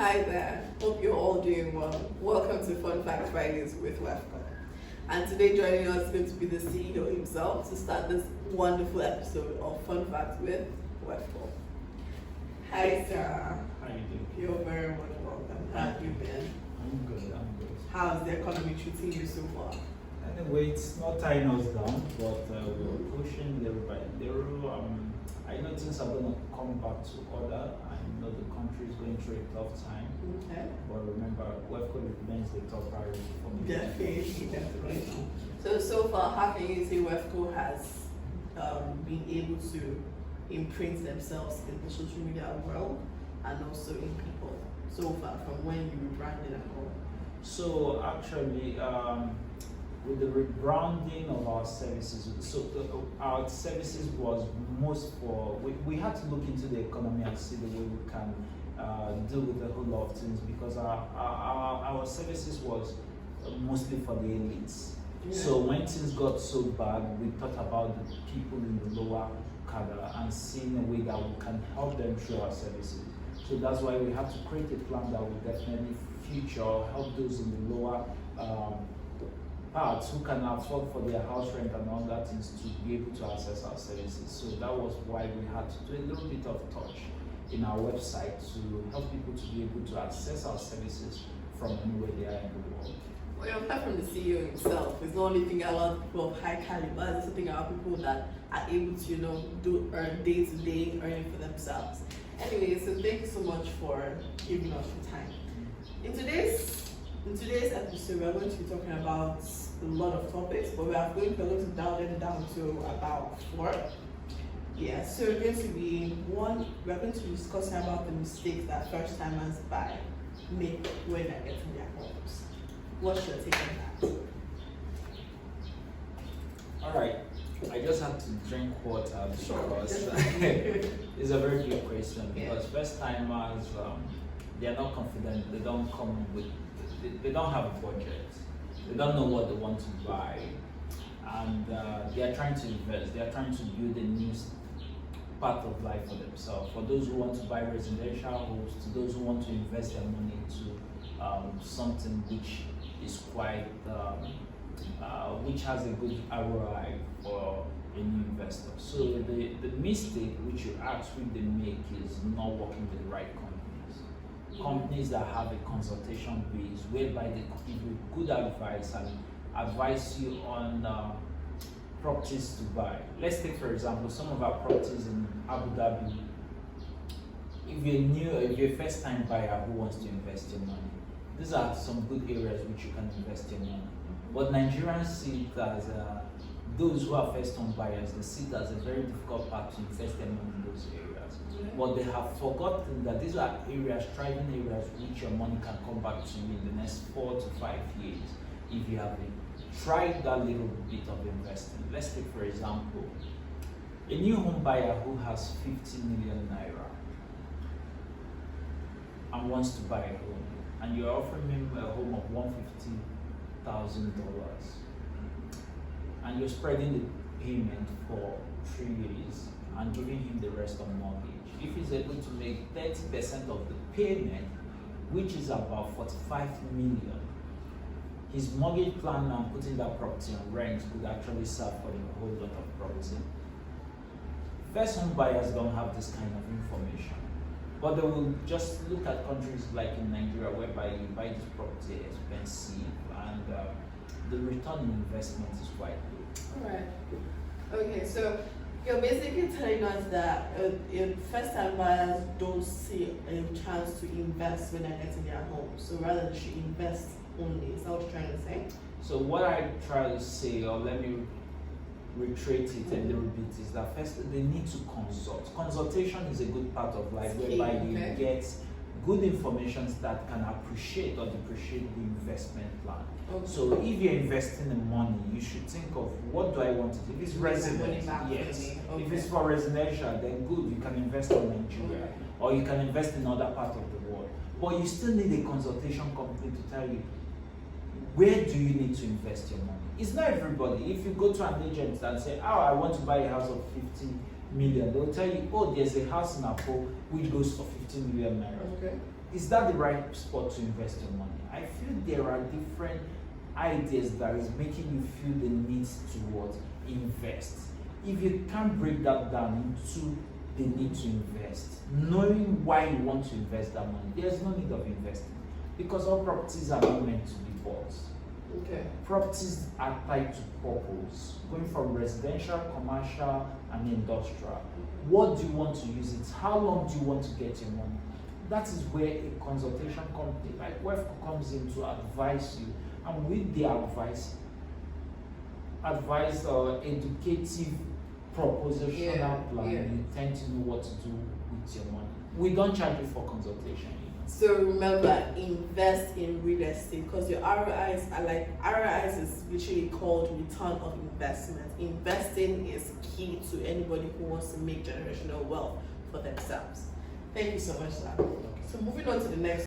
Hi there, hope you're all doing well. Welcome to Fun Fact Fridays with Wefco. And today joining us is going to be the CEO himself to start this wonderful episode of Fun Fact with Wefco. Hi sir. How you doing? You're very much welcome. How have you been? I'm good. How's the economy treating you so far? Anyway, it's not tying us down, but we're pushing little by little. I know things are going to come back to order. I know the country is going through a tough time. Okay. But remember, Wefco remains the top priority for me. Definitely. So far, how can you say Wefco has been able to imprint themselves in the social media world and also in people so far from when you rebranded and all? So actually, with the rebranding of our services, our services was most for, we had to look into the economy and see the way we can deal with a whole lot of things, because our services was mostly for the elites. Yeah. So when things got so bad, we thought about the people in the lower cadre and seeing a way that we can help them through our services. So that's why we had to create a plan that will definitely feature help those in the lower parts who can afford for their house rent and all that things to be able to access our services. So that was why we had to do a little bit of touch in our website to help people to be able to access our services from anywhere they are in the world. Well, apart from the CEO himself, it's not only thing about people of high caliber, it's something about people that are able to, do earn day-to-day earning for themselves. Anyway, so thank you so much for giving us the time. In today's episode, we're going to be talking about a lot of topics, but we're going to dial it down to about 4. Yeah, so we're going to be discussing about the mistakes that first timers make when they're getting their homes. What's your take on that? Alright, I just had to drink water because it's a very big question, because first timers, they are not confident, they don't come with, they don't have a budget, they don't know what they want to buy, and they are trying to invest, they are trying to build a new part of life for themselves. For those who want to buy residential homes, to those who want to invest their money into something which is quite, which has a good ROI for a new investor. So the mistake which you ask which they make is not working with the right companies. Companies that have a consultation base whereby they give you good advice and advise you on properties to buy. Let's take for example some of our properties in Abu Dhabi. If you're a first time buyer who wants to invest your money, these are some good areas which you can invest your money. But Nigerians see it as those who are first time buyers, they see it as a very difficult part to invest their money in those areas. But they have forgotten that these are areas, thriving areas, which your money can come back to you in the next 4 to 5 years if you have tried that little bit of investing. Let's take for example a new home buyer who has 50 million naira and wants to buy a home, and you're offering him a home of $150,000, and you're spreading the payment for 3 years and giving him the rest on mortgage. If he's able to make 30% of the payment, which is about 45 million, his mortgage plan and putting that property on rent could actually serve for a whole lot of property. First home buyers don't have this kind of information, but they will just look at countries like in Nigeria, whereby you buy this property expensive and the return on investment is quite good. All right. Okay, so you're basically telling us that first time buyers don't see a chance to invest when they're getting their home, so rather they should invest only. Is that what you're trying to say? So what I try to say, or let me reiterate it a little bit, is that first they need to consult. Consultation is a good part of life, whereby you get good information that can appreciate or depreciate the investment plan. Okay. So if you're investing in money, you should think of what do I want to do. If it's residential, yes. Okay. If it's for residential, then good, you can invest in Nigeria, or you can invest in other parts of the world. But you still need a consultation company to tell you where do you need to invest your money. It's not everybody. If you go to an agent and say, oh, I want to buy a house of 50 million, they'll tell you, oh, there's a house in Apo which goes for 15 million naira. Okay. is that the right spot to invest your money? I feel there are different ideas that is making you feel the need to what? Invest. If you can't break that down into the need to invest, knowing why you want to invest that money, there's no need of investing, because all properties are not meant to be bought. Okay. Properties are tied to purpose, going from residential, commercial, and industrial. What do you want to use it? How long do you want to get your money? That is where a consultation company like WEFCO comes in to advise you, and with the advice, educative propositional plan, you tend to know what to do with your money. We don't charge you for consultation. So remember, invest in real estate, because your ROIs are like, ROIs is literally called return of investment. Investing is key to anybody who wants to make generational wealth for themselves. Thank you so much, sir. So moving on to the next